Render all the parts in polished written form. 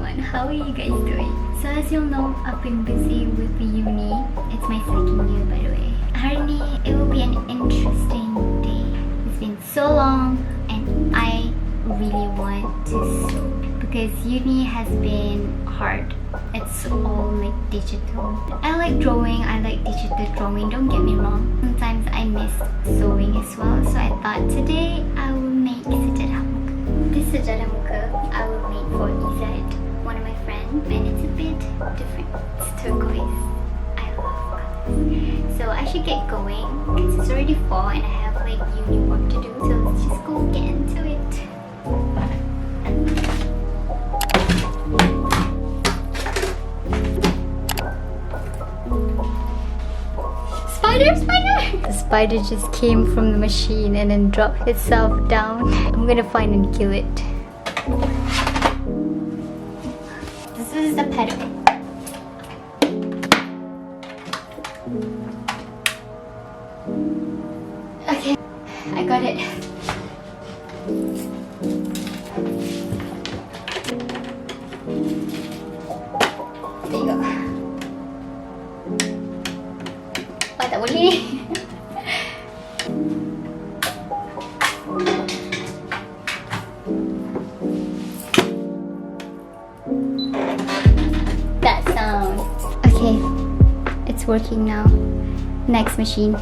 everyone, how are you guys doing? So as you'll know, I've been busy with the uni. It's my second year, by the way. Hari ni, it will be an interesting day. It's been so long and I really want to sew because uni has been hard. It's all like digital. I like drawing, I like digital drawing, don't get me wrong. Sometimes I miss sewing as well, so I thought today I will make sejadah muka. This sejadah muka I will make for Aisyah, one of my friends, and it's a bit different. It's turquoise. I love colors. So I should get going because it's already fall and I have like uni work to do. So let's just go get into it. Spider! The spider just came from the machine and then dropped itself down. I'm gonna find and kill it. This is the pedal. Okay, I got it. There you go. Tak boleh ni. That sound. Okay, it's working now. Next machine.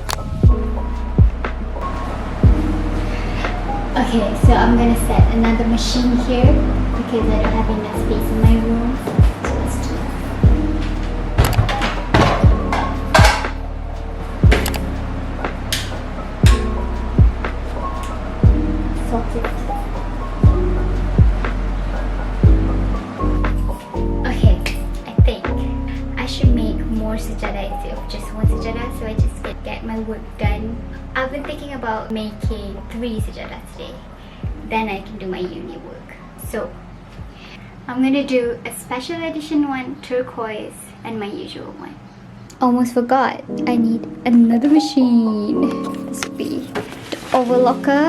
Okay, so I'm gonna set another machine here because I don't have enough space in my room. So let's do it. Okay, I think I should make more sejadah instead of just one sejadah, so I just get my work done. I've been thinking about making 3 sejadah today, then I can do my uni work. So I'm gonna do a special edition one, turquoise, and my usual one. Almost forgot, I need another machine. This will be the overlocker.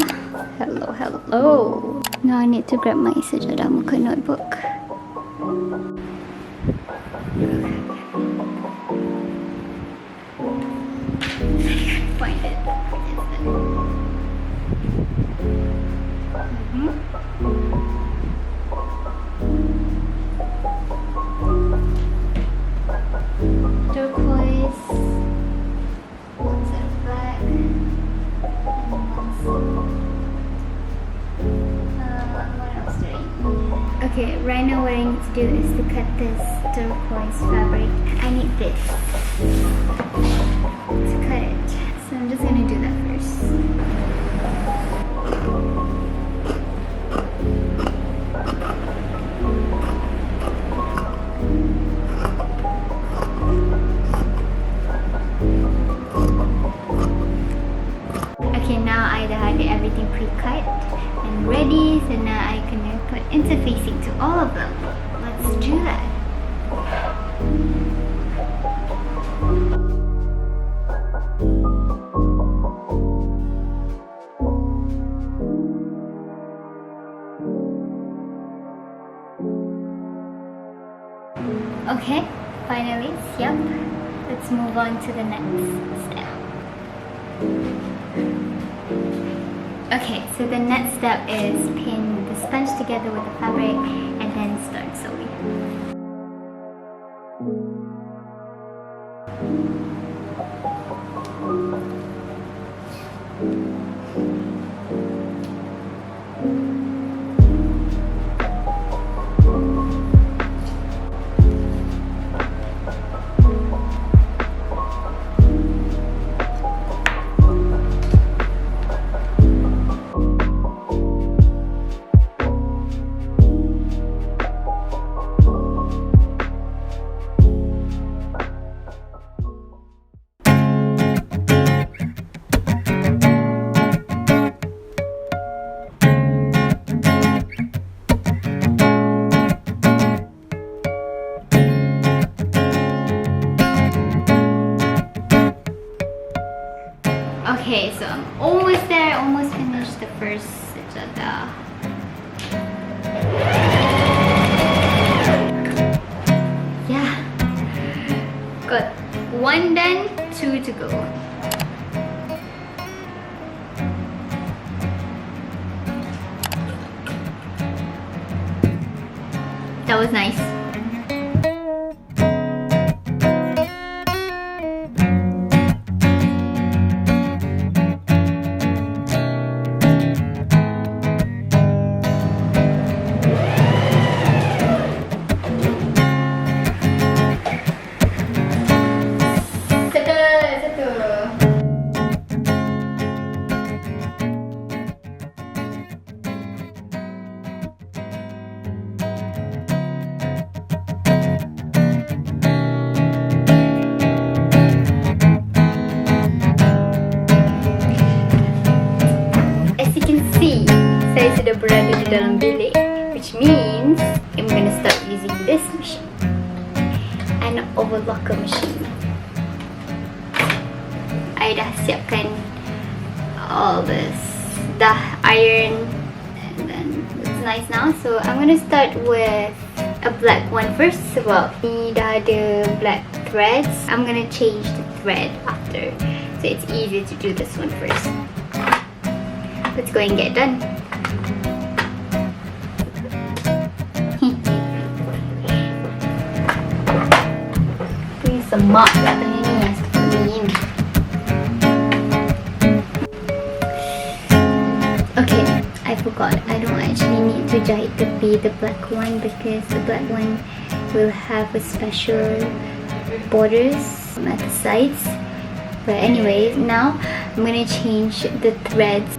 Hello. Now I need to grab my sejadah muka notebook. Find it. Turquoise. One set of black. Okay, right now what I need to do is to cut this turquoise fabric. I need this to cut it. So I'm just gonna do that first. Okay, now I had everything pre-cut and ready, so now I can put interfacing to all of them. Let's do that. Okay, finally, yep. Let's move on to the next step. Okay, so the next step is pin the sponge together with the fabric and then start sewing. Okay, so I'm almost there, almost finished the first sejadah. 1 done, 2 to go. That was nice. Saya sudah berada di dalam bilik, which means I'm gonna start using this machine, an overlocker machine. I dah siapkan all this, dah iron, and then it's nice now. So I'm gonna start with a black one first. Sebab ni dah ada black threads. I'm gonna change the thread after, so it's easier to do this one first. Let's go and get done. Semak katanya ni yang seperti ni. Okay, I forgot. I don't actually need to jahit tepi the black one because the black one will have a special borders at the sides. But anyway, now I'm gonna change the threads.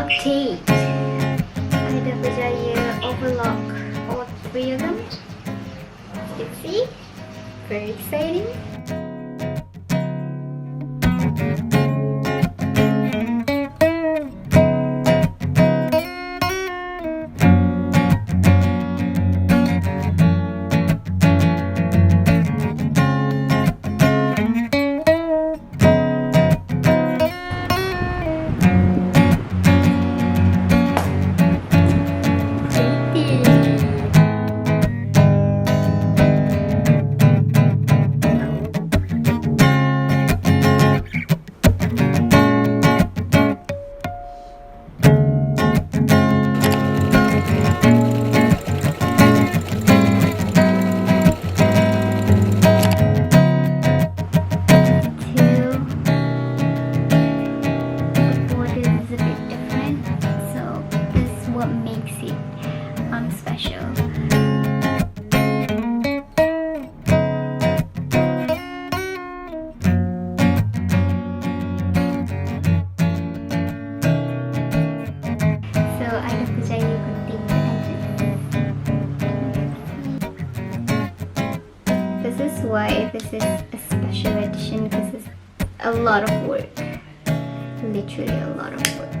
Okay, I dah berjaya overlock all 3 of them. You can see, very exciting. This is why this is a special edition, because it's a lot of work, literally a lot of work.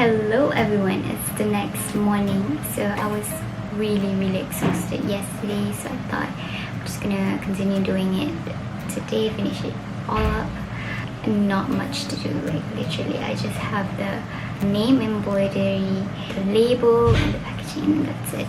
Hello everyone, it's the next morning. So I was really exhausted yesterday, so I thought I'm just gonna continue doing it today, finish it all up. And not much to do, like literally I just have the name embroidery, the label and the packaging, and that's it.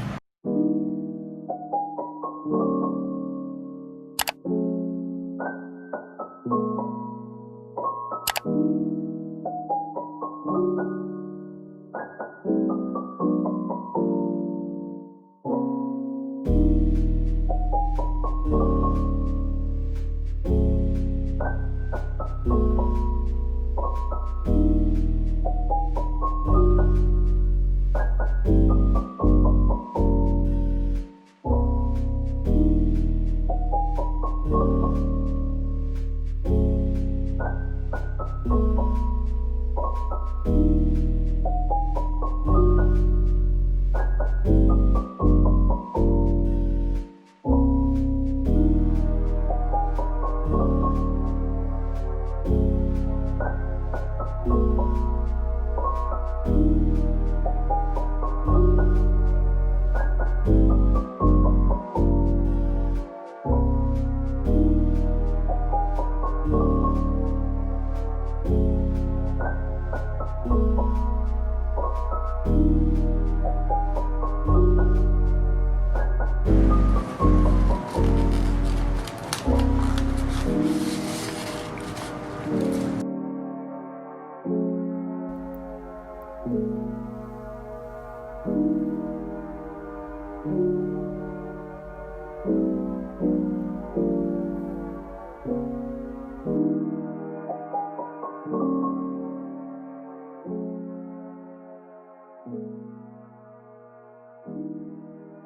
you.